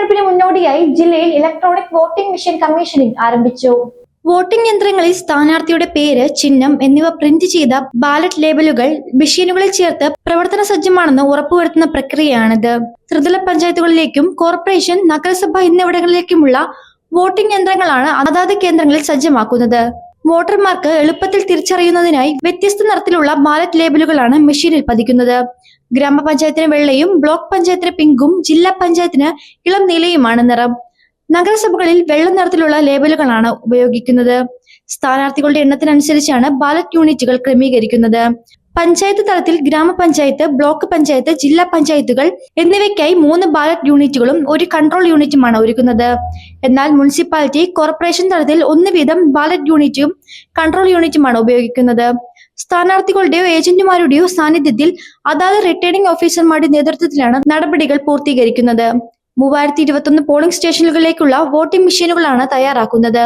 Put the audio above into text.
തെരഞ്ഞെടുപ്പിന് മുന്നോടിയായി ജില്ലയിൽ ഇലക്ട്രോണിക് വോട്ടിംഗ് മെഷീൻ കമ്മീഷനിംഗ് ആരംഭിച്ചു. വോട്ടിംഗ് യന്ത്രങ്ങളിൽ സ്ഥാനാർത്ഥിയുടെ പേര്, ചിഹ്നം എന്നിവ പ്രിന്റ് ചെയ്ത ബാലറ്റ് ലേബലുകൾ മെഷീനുകളിൽ ചേർത്ത് പ്രവർത്തന സജ്ജമാണെന്ന് ഉറപ്പുവരുത്തുന്ന പ്രക്രിയയാണിത്. ത്രിതല പഞ്ചായത്തുകളിലേക്കും കോർപ്പറേഷൻ, നഗരസഭ എന്നിവിടങ്ങളിലേക്കുമുള്ള വോട്ടിംഗ് യന്ത്രങ്ങളാണ് അതാത് കേന്ദ്രങ്ങളിൽ സജ്ജമാക്കുന്നത്. വോട്ടർമാർക്ക് എളുപ്പത്തിൽ തിരിച്ചറിയുന്നതിനായി വ്യത്യസ്ത നിറത്തിലുള്ള ബാലറ്റ് ലേബലുകളാണ് മെഷീനിൽ പതിക്കുന്നത്. ഗ്രാമപഞ്ചായത്തിന് വെള്ളയും, ബ്ലോക്ക് പഞ്ചായത്തിന് പിങ്കും, ജില്ലാ പഞ്ചായത്തിന് ഇളം നീലയുമാണ് നിറം. നഗരസഭകളിൽ വെള്ള നിറത്തിലുള്ള ലേബലുകളാണ് ഉപയോഗിക്കുന്നത്. സ്ഥാനാർത്ഥികളുടെ എണ്ണത്തിനനുസരിച്ചാണ് ബാലറ്റ് യൂണിറ്റുകൾ ക്രമീകരിക്കുന്നത്. പഞ്ചായത്ത് തലത്തിൽ ഗ്രാമപഞ്ചായത്ത്, ബ്ലോക്ക് പഞ്ചായത്ത്, ജില്ലാ പഞ്ചായത്തുകൾ എന്നിവയ്ക്കായി 3 ബാലറ്റ് യൂണിറ്റുകളും 1 കൺട്രോൾ യൂണിറ്റുമാണ് ഒരുക്കുന്നത്. എന്നാൽ മുനിസിപ്പാലിറ്റി, കോർപ്പറേഷൻ തലത്തിൽ 1 വീതം ബാലറ്റ് യൂണിറ്റും കൺട്രോൾ യൂണിറ്റുമാണ് ഉപയോഗിക്കുന്നത്. സ്ഥാനാർത്ഥികളുടെയോ ഏജന്റുമാരുടെയോ സാന്നിധ്യത്തിൽ അതാത് റിട്ടേണിംഗ് ഓഫീസർമാരുടെ നേതൃത്വത്തിലാണ് നടപടികൾ പൂർത്തീകരിക്കുന്നത്. 3021 പോളിംഗ് സ്റ്റേഷനുകളിലേക്കുള്ള വോട്ടിംഗ് മെഷീനുകളാണ് തയ്യാറാക്കുന്നത്.